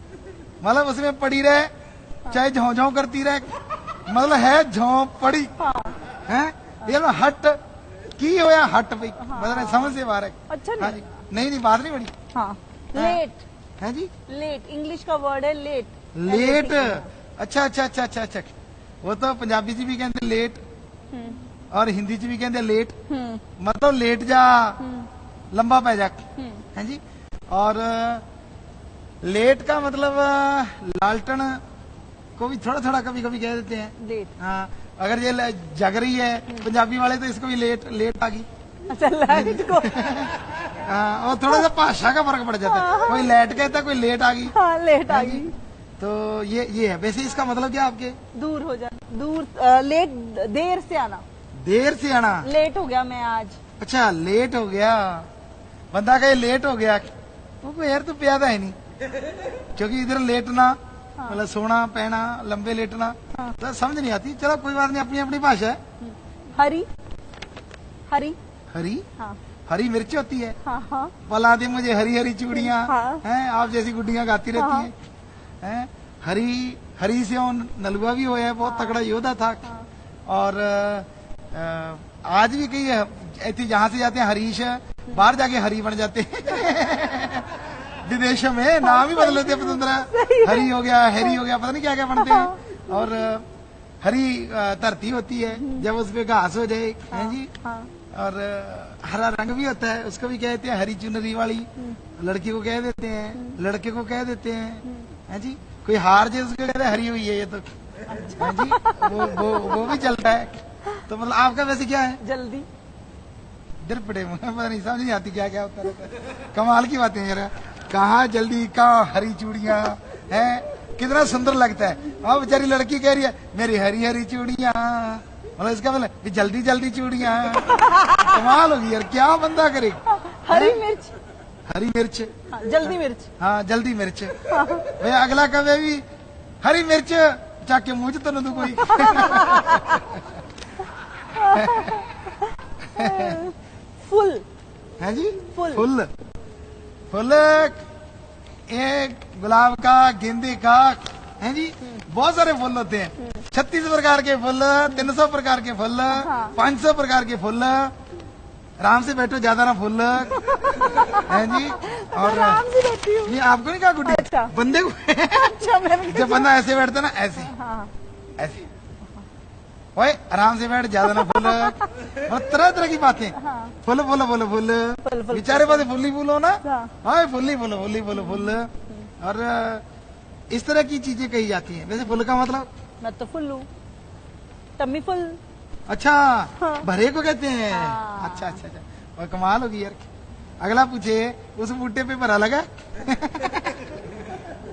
मतलब उसमें पड़ी रहे, चाहे झों झों करती रहे, मतलब है झोंपड़ी। है। ये लो हट की होया हट भाई, मतलब समझ से बाहर है। अच्छा हाँ नहीं। जी। नहीं बात नहीं बड़ी। हाँ, लेट। है जी। लेट, इंग्लिश का वर्ड है लेट। लेट। अच्छा अच्छा अच्छा अच्छा अच्छा। वो तो पंजाबी जी भी कहते लेट, और हिंदी च भी कहते लेट, मतलब लेट जा, लंबा पै जा। है जी। और लेट का मतलब लालटन को भी थोड़ा थोड़ा कभी कभी कह देते हैं। लेट। हाँ, अगर ये जग रही है पंजाबी वाले तो इसको भी लेट लेट आ गई। अच्छा, लाइट को। हाँ, और थोड़ा सा भाषा का फर्क पड़ जाता है, कोई लेट कहता है, कोई लेट आ गई। हाँ, लेट आ है जी। गई। तो ये है। वैसे इसका मतलब क्या आपके? दूर हो जा, दूर, लेट, देर से आना। देर से आना। लेट हो गया मैं आज। अच्छा, लेट हो गया, बंदा कहे लेट हो गया, वो यार तू प्यादा है नहीं, क्योंकि इधर लेटना मतलब सोना पैना, लंबे लेटना, तो समझ नहीं आती। चलो कोई बात नहीं, अपनी अपनी भाषा है। हरी, हरी। हरी, हाँ, हरी मिर्च होती है। हाँ, हाँ, पला दे मुझे हरी हरी चूड़ियां। हाँ। हैं, आप जैसी गुड्डियां गाती रहती हैं। हैं, हरी, हरी से नलुआ भी होया है, बहुत तगड़ा योद्धा था। और आज भी कई ऐसे जहां से जाते हैं हरीश, बाहर जाके हरी बन जाते हैं। विदेशों में नाम ही बदल लेते हैं पतंदरा। हरी हो गया, हैरी हो गया, पता नहीं क्या क्या बनते हैं। और हरी धरती होती है जब उस पे घास हो जाए। है जी। और हरा रंग भी होता है, उसको भी कहते हैं हरी चुनरी वाली। लड़की को कह देते हैं, लड़के को कह देते हैं। है जी। कोई हार जे उसको कहते हैं हरी हुई है ये तो। है जी। वो भी चलता है। तो मतलब आपका वैसे क्या है? जल्दी। इधर पड़े मुझे पता नहीं, समझ नहीं आती क्या क्या होता रहता है। कमाल की बातें यार, कहाँ जल्दी, कहाँ हरी चूड़ियां हैं, कितना सुंदर लगता है। और बेचारी लड़की कह रही है मेरी हरी हरी चूड़ियां, मतलब इसका मतलब कि जल्दी जल्दी चूड़ियां। कमाल होगी यार, क्या बंदा करे। हरी मिर्च, हरी मिर्च, हाँ, जल्दी मिर्च। हाँ जल्दी मिर्च। भैया अगला कभी भी हरी मिर्च चाके मुझे तो न दो कोई। फुल, है जी, फुल। फुल, फुल एक गुलाब का, गेंदे का, है जी, बहुत सारे फूल होते हैं। 36 प्रकार के फूल, 300 प्रकार के फूल, 500 प्रकार के फूल। आराम से बैठो, ज्यादा ना फूल, है जी। और आराम से बैठी हूँ। ये आपको नहीं कहा गुड्डी, अच्छा। बंदे को अच्छा, मैंने जब बंदा ऐसे बैठता ना, ऐसे हाँ, ऐसे, ओए आराम से बैठ, ज्यादा ना फूल। और तरह तरह की बातें, फूल फूल फूल फूल, फूल। बेचारे पास फुल्ली फूल हो ना, हाँ। हाँ फुल्ली फूल फुल्ली फूल फूल। और इस तरह की चीजें कही जाती हैं। वैसे फुल का मतलब, मैं तो फुल हूँ, टम्मी फुल। अच्छा, हाँ। भरे को कहते हैं। हाँ। अच्छा अच्छा अच्छा, और कमाल होगी यार। अगला पूछे, उस बूटे पे भरा लगा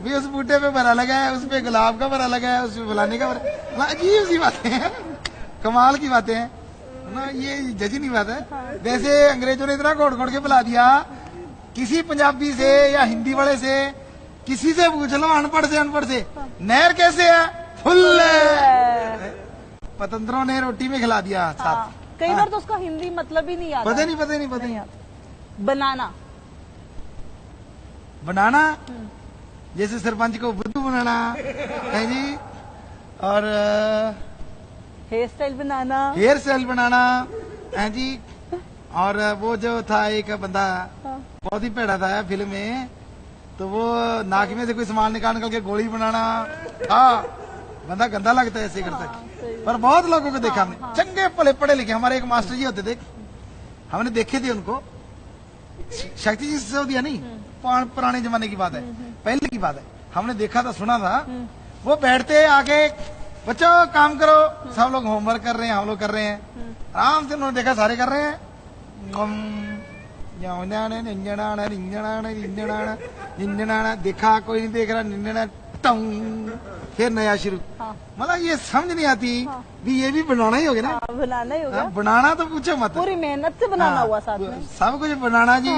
भी उस बूटे पे भरा लगा है, उस पे गुलाब का भरा लगा है, उस पे फलाने का भरा, अजीब सी बातें हैं, कमाल की बातें हैं ना, ये जज नहीं बात है। वैसे अंग्रेजों ने इतना घोट घोट के बुला दिया, किसी पंजाबी से या हिंदी वाले से किसी से पूछ लो, अनपढ़ से नहर कैसे है, फुल है। पतंत्रों ने रोटी में खिला दिया साथ। हाँ, कई बार तो उसका हिंदी मतलब ही नहीं आता। पता नहीं। बनाना, बनाना, जैसे सरपंच को बुद्धू बनाना, है जी। और हेयर स्टाइल बनाना, हेयर स्टाइल बनाना, है जी। और वो जो था एक बंदा, बहुत ही पेड़ा था फिल्म में, तो वो नाक में से कोई सामान निकाल के गोली बनाना। हाँ, बंदा गंदा लगता है ऐसे करता है। पर बहुत लोगों को देखा हमने, चंगे भले पढ़े लिखे। हमारे एक मास्टर जी होते थे, हमने देखे थे उनको, शक्ति जी सिसोदिया नहीं, पुराने जमाने की बात है, पहले की बात है। हमने देखा था, सुना था, वो बैठते आके, बच्चों काम करो, सब लोग होमवर्क कर रहे हैं, हम लोग कर रहे हैं, आराम से उन्होंने देखा सारे कर रहे हैं। देखा कोई नहीं देख रहा, निंजना टंग, फिर नया शुरू। मतलब ये समझ नहीं आती भी ये भी बनाना ही होगा ना। हाँ, बनाना ही होगा। बनाना तो पूछो मत, पूरी मेहनत से बनाना हुआ साथ में, सब कुछ बनाना जी।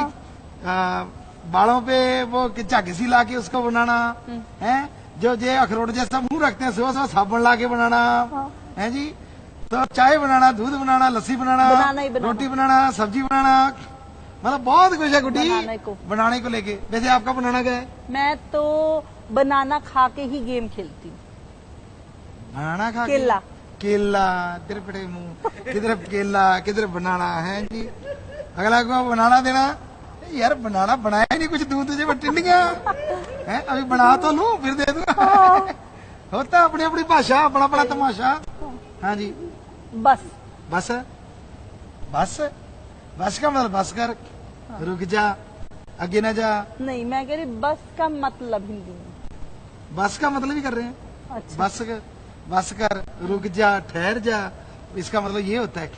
बालों पे वो झांकी ला के उसको बनाना है, जो जे अखरोट जैसा मुंह रखते हैं, सुबह सुबह साबुन ला के बनाना है जी। तो चाय बनाना, दूध बनाना, लस्सी बनाना, रोटी बनाना, सब्जी बनाना, मतलब बहुत कुछ है गुड्डी बनाने को लेके। वैसे आपका बनाना क्या है? मैं तो बनाना खा के ही गेम खेलती हूँ। बनाना खा केला, केला, तेरे पड़े मुंह, किधर केला किधर बनाना है जी। अगला को बनाना देना, यार बनाना बनाया ही नहीं कुछ, दूध तुझे टिंडियां है, अभी बना तो लूं फिर दे दूंगा। होता अपनी अपनी भाषा, अपना अपना तमाशा। हाँ जी। बस, बस बस बस का मतलब बस कर, रुक जा, आगे न जा। नहीं, मैं कह रही बस का मतलब हिंदी में। बस का मतलब ही कर रहे हैं। अच्छा, बस कर, रुक जा, ठहर जा, इसका मतलब ये होता है।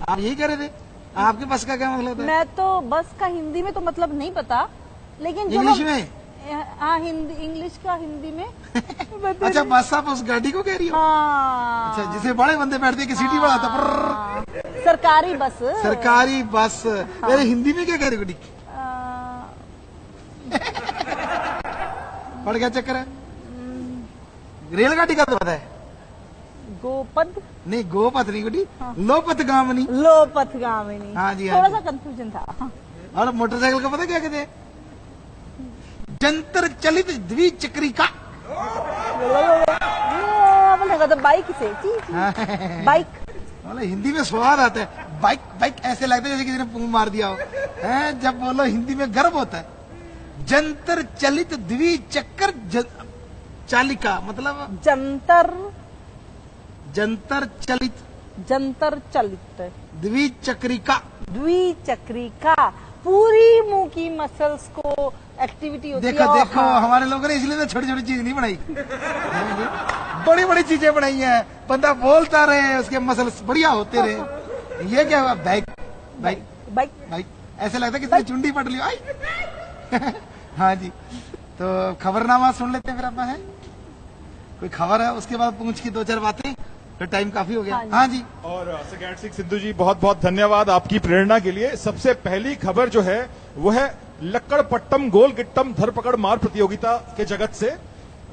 आप यही कह रहे थे, आपके बस का क्या मतलब होता है? मैं तो बस का हिंदी में तो मतलब नहीं पता, लेकिन जो इंग्लिश में? हाँ, हिंदी, इंग्लिश का हिंदी में। अच्छा, बस आप उस गाड़ी को कह रही हो? हाँ, अच्छा, जिसे बड़े बंदे बैठते कि सीटी बड़ा था, सरकारी बस। सरकारी बस। मेरे हिंदी में क्या कह रही गुड्डी? पड़ गया चक्कर है। रेलगाड़ी का तो पता है, गोपद नहीं गोपथ नहीं गुड्डी, लोपथ गामनी। लोपथ गामिनी। हाँ जी, थोड़ा हाँ सा कंफ्यूजन था। और मोटरसाइकिल का पता क्या कहते हैं? जंतर चलित द्विचक्रिका। तो बाइक से, बाइक। मतलब हिंदी में स्वाद आता है, बाइक बाइक ऐसे लगता है जैसे किसी ने पूंछ मार दिया हो, है? जब बोलो हिंदी में गर्व होता है। जंतर चलित द्विचक्र चालिका, मतलब जंतर चलित द्विचक्रिका। द्विचक्रिका, पूरी मुंह की मसल्स को एक्टिविटी होती है। देखो हमारे लोगों ने इसलिए तो छोटी छोटी चीज नहीं बनाई, बड़ी बड़ी चीजें बनाई हैं। बंदा बोलता रहे, उसके मसल्स बढ़िया होते रहे। ये क्या हुआ? बाइक बाइक भाई भाई ऐसे लगता है किसी ने चुंडी पट ली आई। हाँ जी, तो खबरनामा सुन लेते हैं फिर अपना, है कोई खबर है उसके बाद पूछ की 2-4 बातें, फिर टाइम काफी हो गया। हाँ जी। और सेकेंड सिंह सिंधु जी बहुत बहुत धन्यवाद आपकी प्रेरणा के लिए। सबसे पहली खबर जो है वो है लक्कड़पट्टम गोल गिट्टम धरपकड़ मार प्रतियोगिता के जगत से।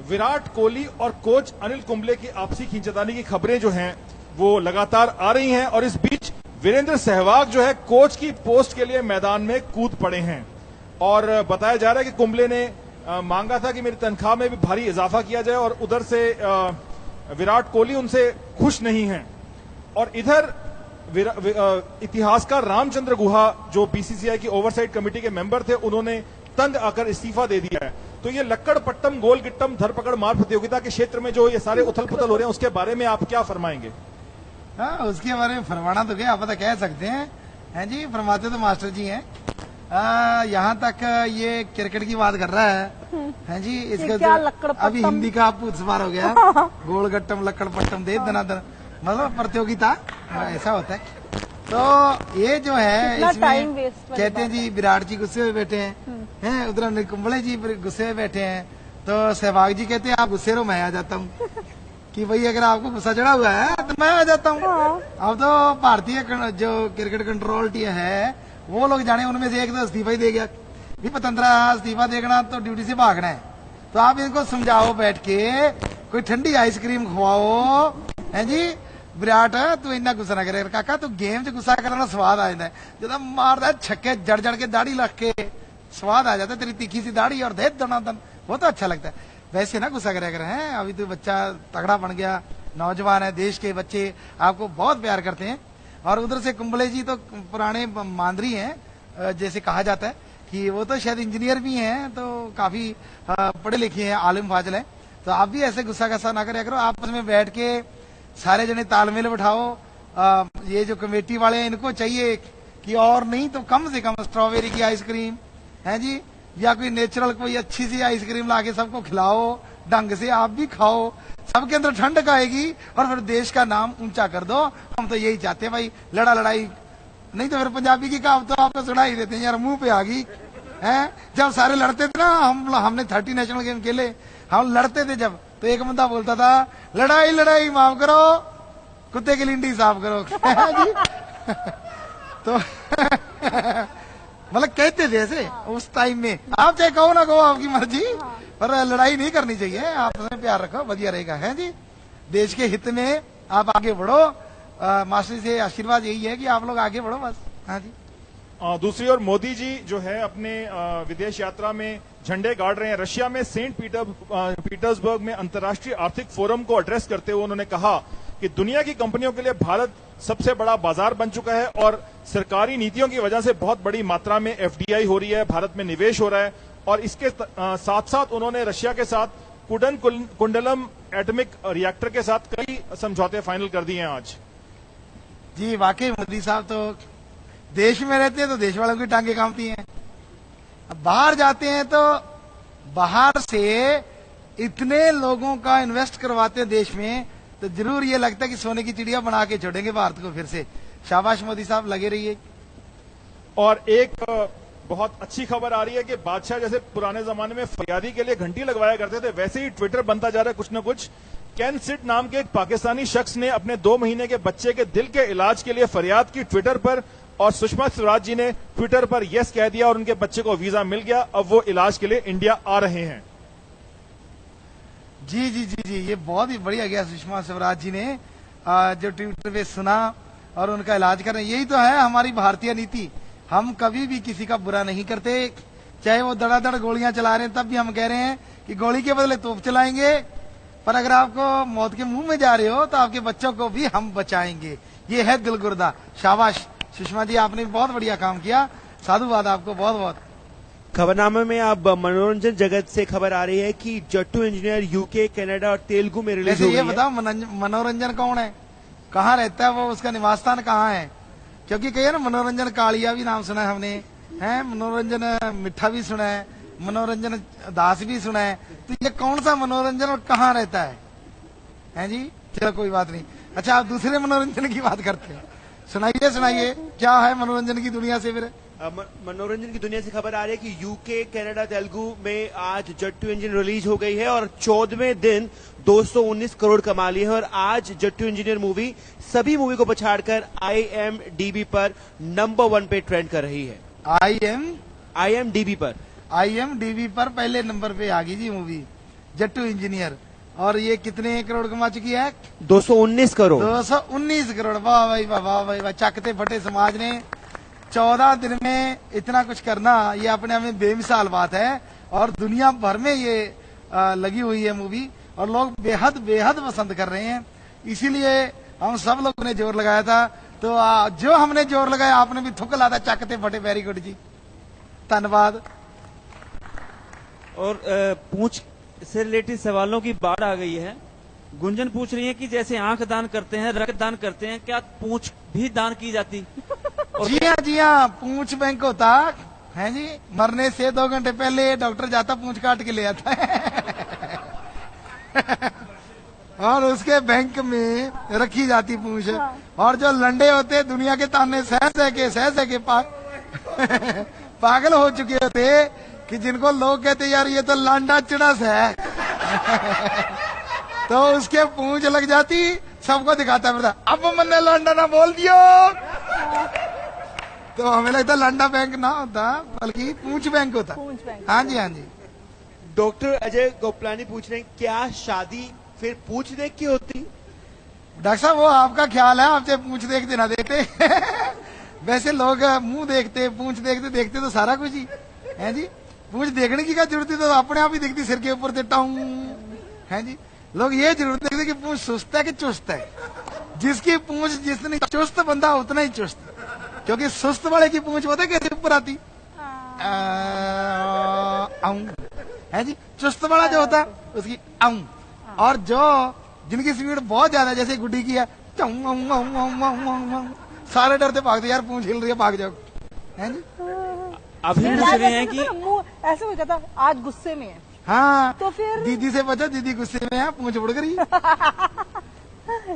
विराट कोहली और कोच अनिल कुंबले की आपसी खींचतानी की खबरें जो हैं वो लगातार आ रही हैं, और इस बीच वीरेंद्र सहवाग जो है कोच की पोस्ट के लिए मैदान में कूद पड़े हैं। और बताया जा रहा है कि कुंबले ने मांगा था कि मेरी तनख्वाह में भी भारी इजाफा किया जाए, और उधर से विराट कोहली उनसे खुश नहीं हैं। और इधर इतिहासकार रामचंद्र गुहा जो बीसीसीआई की ओवरसाइट कमेटी के मेंबर थे, उन्होंने तंग आकर इस्तीफा दे दिया है। तो ये लक्कड़पट्टम गोल गिट्टम धरपकड़ मार प्रतियोगिता के क्षेत्र में जो ये सारे उथल पुथल हो रहे हैं उसके बारे में आप क्या फरमाएंगे? हाँ, उसके बारे में फरमाना तो क्या, आप पता कह सकते हैं जी, फरमाते तो मास्टर जी हैं। यहाँ तक ये क्रिकेट की बात कर रहा है जी, इसका जो अभी हिंदी का पूछ सवार हो गया, गोल गट्टम लक्कड़पट्टम दे दनादन, मतलब प्रतियोगिता ऐसा होता है। तो ये जो है इसमें कहते हैं जी विराट जी गुस्से में बैठे हैं, उधर अनिल कुंबले जी गुस्से में बैठे हैं, तो सहवाग जी कहते हैं आप गुस्से रहो मैं आ जाता हूँ, कि भाई अगर आपको गुस्सा चढ़ा हुआ है तो मैं आ जाता हूँ। अब तो भारतीय जो क्रिकेट कंट्रोल टीम है वो लोग जाने, उनमें से एक तो इस्तीफा ही दे गया, भी पतंत्रा इस्तीफा देना तो ड्यूटी से भागना है। तो आप इनको समझाओ बैठ के, कोई ठंडी आइसक्रीम खवाओ, है जी। विराट तू इन्ना गुस्सा ना करे काका, तू गेम च गुस्सा करना स्वाद आ जाता है, जो मारदा छक्के जड़ जड़ के दाढ़ी लग के स्वाद आ जाता है, तेरी तीखी सी दाढ़ी और दे दनादन, वो तो अच्छा लगता है। वैसे ना गुस्सा करे हैं, अभी तो बच्चा तगड़ा बन गया, नौजवान है, देश के बच्चे आपको बहुत प्यार करते हैं। और उधर से कुंबले जी तो पुराने मांदरी हैं, जैसे कहा जाता है कि वो तो शायद इंजीनियर भी हैं, तो काफी पढ़े लिखे हैं, आलिम फाजिल हैं। तो आप भी ऐसे गुस्सा गस्सा ना करा करो, आपस में बैठ के सारे जने तालमेल बिठाओ। ये जो कमेटी वाले हैं इनको चाहिए कि और नहीं तो कम से कम स्ट्रॉबेरी की आइसक्रीम है जी, या कोई नेचुरल कोई अच्छी सी आइसक्रीम लाके सबको खिलाओ, ढंग से आप भी खाओ, सबके अंदर ठंडक आएगी और फिर देश का नाम ऊंचा कर दो। हम तो यही चाहते हैं भाई, लड़ाई नहीं तो फिर पंजाबी की कहावत तो आपको सुना ही देते हैं यार, मुंह पे आ गई है। जब सारे लड़ते थे ना, हमने 30 नेशनल गेम खेले, हम लड़ते थे जब, तो एक बंदा बोलता था लड़ाई माफ करो, कुत्ते की लिंडी साफ करो जी। तो मतलब कहते थे ऐसे उस टाइम में, आप चाहे कहो ना कहो आपकी मर्जी, पर लड़ाई नहीं करनी चाहिए, आपस में प्यार रखो, बढ़िया रहेगा, है जी। देश के हित में आप आगे बढ़ो, मास्टर से आशीर्वाद यही है कि आप लोग आगे बढ़ो बस। हाँ जी। दूसरी ओर मोदी जी जो है अपने विदेश यात्रा में झंडे गाड़ रहे हैं। रशिया में सेंट पीटर्सबर्ग में अंतर्राष्ट्रीय आर्थिक फोरम को एड्रेस करते हुए उन्होंने कहा कि दुनिया की कंपनियों के लिए भारत सबसे बड़ा बाजार बन चुका है और सरकारी नीतियों की वजह से बहुत बड़ी मात्रा में एफडीआई हो रही है, भारत में निवेश हो रहा है। और इसके साथ साथ उन्होंने रशिया के साथ कुंडलम एटॉमिक रिएक्टर के साथ कई समझौते फाइनल कर दिए हैं आज। जी वाकई मोदी साहब तो देश में रहते हैं तो देश वालों की टांगे कांपती हैं, अब बाहर जाते हैं तो बाहर से इतने लोगों का इन्वेस्ट करवाते हैं देश में, तो जरूर ये लगता है कि सोने की चिड़िया बना के छोड़ेंगे भारत को फिर से। शाबाश मोदी साहब, लगे रहिए। और एक बहुत अच्छी खबर आ रही है कि बादशाह जैसे पुराने जमाने में फरियादी के लिए घंटी लगवाया करते थे, वैसे ही ट्विटर बनता जा रहा है कुछ न कुछ। केन सिड नाम के एक पाकिस्तानी शख्स ने अपने 2 महीने के बच्चे के दिल के इलाज के लिए फरियाद की ट्विटर पर, और सुषमा स्वराज जी ने ट्विटर पर यस कह दिया और उनके बच्चे को वीजा मिल गया। अब वो इलाज के लिए इंडिया आ रहे हैं। जी जी जी जी, ये बहुत ही बढ़िया गया सुषमा स्वराज जी ने जो ट्विटर पे सुना और उनका इलाज कर रहे हैं। यही तो है हमारी भारतीय नीति, हम कभी भी किसी का बुरा नहीं करते, चाहे वो धड़ाधड़ गोलियां चला रहे हैं तब भी हम कह रहे हैं कि गोली के बदले तोप चलाएंगे, पर अगर आपको मौत के मुंह में जा रहे हो तो आपके बच्चों को भी हम बचाएंगे। ये है दिलगुर्दा। शाबाश सुषमा जी, आपने बहुत बढ़िया काम किया, साधुवाद आपको बहुत बहुत। खबरनामे में अब मनोरंजन जगत से खबर आ रही है कि जट्टू इंजीनियर यूके, कनाडा और तेलुगु में रिलीज हो गई है। ये बताओ मनोरंजन कौन है, कहाँ रहता है वो, उसका निवास स्थान कहाँ है? क्योंकि कहिए ना मनोरंजन कालिया भी नाम सुना है हमने, है मनोरंजन मिठा भी सुना है, मनोरंजन दास भी सुना है, तो ये कौन सा मनोरंजन और कहाँ रहता है जी? चलो कोई बात नहीं। अच्छा, आप दूसरे मनोरंजन की बात करते हैं, सुनाइए सुनाइए, क्या है मनोरंजन की दुनिया से फिर? मनोरंजन की दुनिया से खबर आ रही है कि यूके, कनाडा, तेलुगु में आज जट्टू इंजन रिलीज हो गई है और 14वें दिन 219 करोड़ कमा लिए है। और आज जट्टू इंजीनियर मूवी सभी मूवी को पछाड़कर IMDb पर नंबर 1 पे ट्रेंड कर रही है। IMDb पर पहले नंबर पे आ गई जी मूवी जट्टू इंजीनियर। और ये कितने करोड़ कमा चुकी है? 219 करोड़। 219 करोड़। वाह भाई वाह, वाह भाई वाह। चकते फटे समाज ने 14 दिन में इतना कुछ करना, ये अपने आप में बेमिसाल बात है। और दुनिया भर में ये लगी हुई है मूवी और लोग बेहद बेहद पसंद कर रहे हैं। इसीलिए हम सब लोगों ने जोर लगाया था। तो जो हमने जोर लगाया आपने भी थुक ला था। चकते फटे, वेरी गुड जी, धन्यवाद। और पूंछ से रिलेटेड सवालों की बाढ़ आ गई है। गुंजन पूछ रही है कि जैसे आंख दान करते हैं, रक्त दान करते हैं, क्या पूंछ भी दान की जाती? जी हाँ, पूंछ बैंक होता है जी। मरने से 2 घंटे पहले डॉक्टर जाता, पूंछ काट के ले आता है और उसके बैंक में रखी जाती पूंछ। और जो लंडे होते दुनिया के ताने सह सह के पागल हो चुके होते कि जिनको लोग कहते यार ये तो लांडा चिड़स है तो उसके पूंछ लग जाती, सबको दिखाता फिरता, अब मैंने लांडा ना बोल दियो। तो हमें लगता लांडा बैंक ना होता बल्कि पूंछ बैंक होता। हाँ जी, हाँ जी। डॉक्टर अजय गोपलानी पूछ रहे हैं क्या शादी फिर पूंछ देख की होती? डॉक्टर साहब वो आपका ख्याल है, आपसे पूंछ देखते ना देखते वैसे लोग मुंह देखते, पूंछ देखते देखते तो सारा कुछ ही है जी। पूंछ देखने की क्या जरूरत है, तो अपने आप ही दिखती सिर के ऊपर से टाउं है जी। लोग ये जरूर देखते कि पूंछ सुस्त है कि चुस्त है। जिसकी पूंछ जितनी चुस्त बंदा उतना ही चुस्त, क्योंकि सुस्त वाले की पूंछ पता है कैसे ऊपर आती है जी। चुस्त वाला जो होता है उसकी और जो जिनकी स्पीड बहुत ज्यादा जैसे गुड्डी की है, सारे डरते भागते, यार पूंछ हिल रही है भाग जाओ है जी। अभी पूछ रहे हैं कि ऐसे हो जाता आज गुस्से में है। हाँ तो फिर दीदी से बचो, दीदी गुस्से में है, पूंछ उड़ गई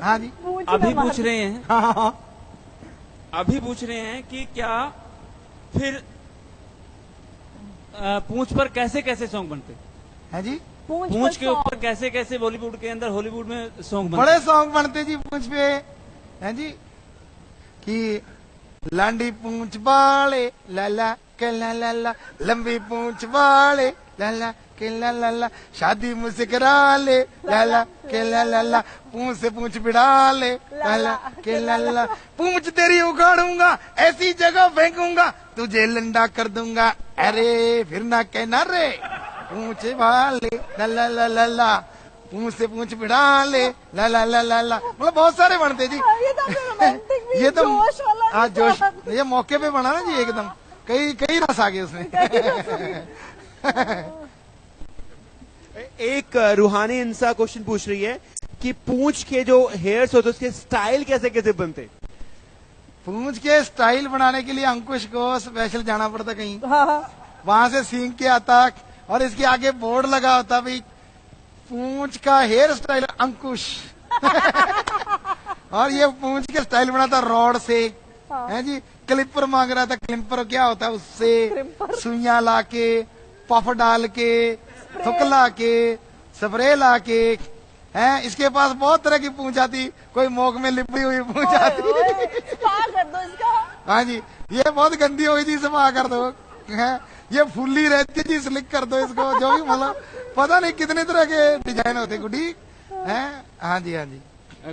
हाँ जी। अभी पूछ रहे हैं हाँ अभी पूछ रहे हैं कि क्या फिर पूंछ पर कैसे कैसे सॉन्ग बनते है जी। पूंछ के ऊपर कैसे कैसे बॉलीवुड के अंदर हॉलीवुड में सॉन्ग बनते? बड़े सॉन्ग बनते जी पूंछ पे है जी। कि लांडी पूंछ वाले लाला के लाला, लंबी पूंछ वाले लाला के लाला, शादी मुझसे करा ले लाला के लाला, पूंछ से पूंछ बिड़ा ले लाला के लाला, पूंछ तेरी उखाड़ूंगा ऐसी जगह फेंकूंगा तुझे लंडा कर दूंगा, अरे फिर ना कहना रे पूंछ वाले लाला लाला, पूंछ से पूंछ बिड़ा ले लाला लाला। मतलब बहुत सारे बनते जी। ये तो हाँ जोश, ये मौके पे बना ना जी एकदम, कई रस आ गए उसमें एक रूहानी इंसा क्वेश्चन पूछ रही है कि पूंछ के जो हेयर्स होते उसके स्टाइल कैसे कैसे बनते? पूंछ के स्टाइल बनाने के लिए अंकुश को स्पेशल जाना पड़ता कहीं, वहां से सींग के आता और इसके आगे बोर्ड लगा होता भाई पूंछ का हेयर स्टाइल अंकुश और ये पूंछ के स्टाइल बनाता रॉड से है जी। क्लिपर मांग रहा था, क्लिपर क्या होता है उससे सुइयां लाके, पफ डाल के, थुकला के, स्प्रे ला के है। इसके पास बहुत तरह की पूंछ आती, कोई मोक में लिपी हुई पूंछ आती कर दो इसका। हाँ जी, ये बहुत गंदी हो गई जी, सफा कर दो है। ये फुल्ली रहती है जी, स्लिक कर दो इसको। जो भी मतलब पता नहीं कितने तरह के डिजाइन होते गुड्डी है। हाँ जी, हाँ जी।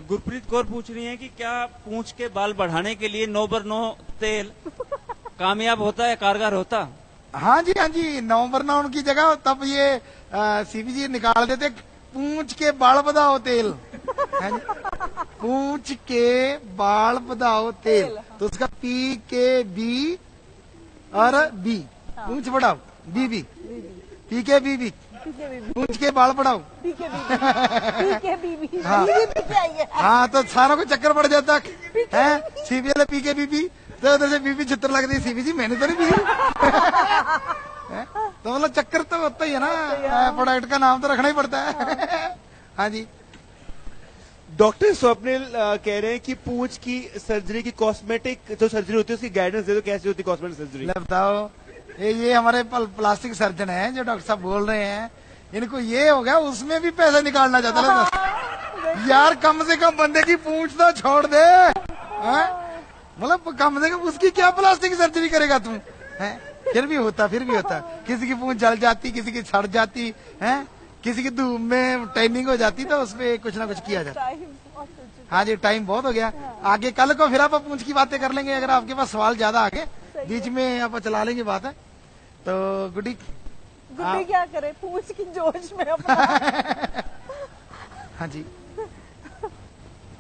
गुरप्रीत कौर पूछ रही हैं कि क्या पूंछ के बाल बढ़ाने के लिए 9x9 तेल कामयाब होता है, कारगर होता? हाँ जी, हाँ जी। नवंबर 9 की जगह तब ये सीपी जी निकाल देते पूंछ के बाल बधाओ तेल है जी। पूंछ के बाल बधाओ तेल, तो उसका PKB और B, पूंछ बढ़ाओ BB, PKBB, पूंछ के बाल बढ़ाओ PKBB। हाँ तो सारों को चक्कर पड़ जाता है। सीपी वाले PKBB, तो उधर से बीबी चित्र लगती है, सीपी जी मैंने तो नहीं पी तो मतलब चक्कर तो होता ही है ना, प्रोडक्ट का नाम तो रखना ही पड़ता है हाँ जी। डॉक्टर स्वप्निल कह रहे हैं कि पूंछ की सर्जरी की कॉस्मेटिक जो सर्जरी होती है उसकी गाइडेंस दे दो, कैसी होती है कॉस्मेटिक सर्जरी? बताओ, ये हमारे प्लास्टिक सर्जन हैं जो डॉक्टर साहब बोल रहे हैं, इनको ये हो गया उसमें भी पैसा निकालना चाहता है। यार कम से कम बंदे की पूंछ तो छोड़ दे, मतलब कम से कम उसकी क्या प्लास्टिक सर्जरी करेगा तू? फिर भी होता किसी की पूंछ जल जाती, किसी की सड़ जाती है, किसी की धूप में ट्रेनिंग हो जाती, तो उसपे कुछ ना कुछ किया जाता। हाँ जी, टाइम बहुत हो गया। आगे कल को फिर आप पूंछ की बातें कर लेंगे, अगर आपके पास सवाल ज्यादा आगे बीच में आप चला लेंगे बात है तो। गुड्डी क्या करे पूंछ की जोश में अपना। हाँ जी,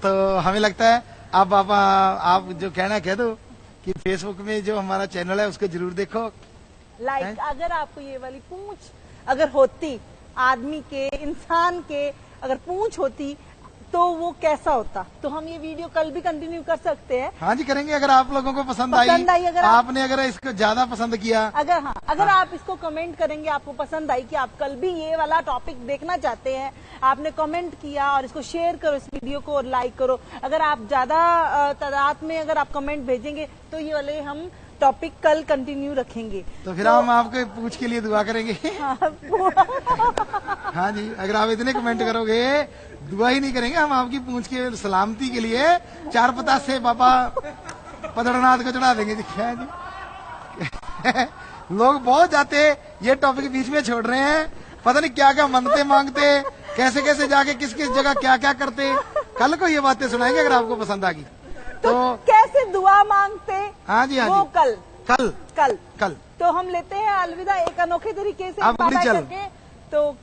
तो हमें लगता है अब आप जो कहना है कह दो कि फेसबुक में जो हमारा चैनल है उसको जरूर देखो। लाइक अगर आपको ये वाली पूंछ अगर होती, आदमी के, इंसान के अगर पूंछ होती तो वो कैसा होता, तो हम ये वीडियो कल भी कंटिन्यू कर सकते हैं। हाँ जी, करेंगे। अगर आप लोगों को पसंद आई अगर आपने अगर इसको ज्यादा पसंद किया, अगर आप इसको कमेंट करेंगे, आपको पसंद आई कि आप कल भी ये वाला टॉपिक देखना चाहते हैं, आपने कमेंट किया और इसको शेयर करो, इस वीडियो को, और लाइक करो। अगर आप ज्यादा तादाद में अगर आप कमेंट भेजेंगे तो ये वाले हम टॉपिक कल कंटिन्यू रखेंगे। तो फिर हम आपके पूछ के लिए दुआ करेंगे। हाँ जी, अगर आप इतने कमेंट करोगे, दुआ ही नहीं करेंगे हम, आपकी पूंछ के सलामती के लिए 4 पतास से बाबा पदरनाथ को चढ़ा देंगे। दिखा जी। लोग बहुत जाते ये टॉपिक बीच में छोड़ रहे हैं, पता नहीं क्या क्या मनते मांगते, कैसे कैसे जाके किस किस जगह क्या क्या करते। कल को ये बातें सुनाएंगे अगर आपको पसंद आ गई तो कैसे दुआ मांगते। हाँ जी, हाँ वो जी, कल कल कल कल तो हम लेते हैं अलविदा एक अनोखे तरीके से। आप बाय चल करके तो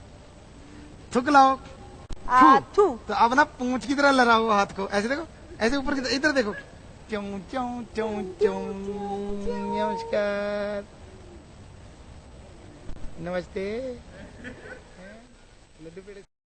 थूक लाओ। थू तो अब ना पूंछ की तरह लड़ाओ हाथ को, ऐसे देखो, ऐसे ऊपर की तरह, इधर देखो। चौं चौं चौं चौं। नमस्कार, नमस्ते। लड्डू पेड़े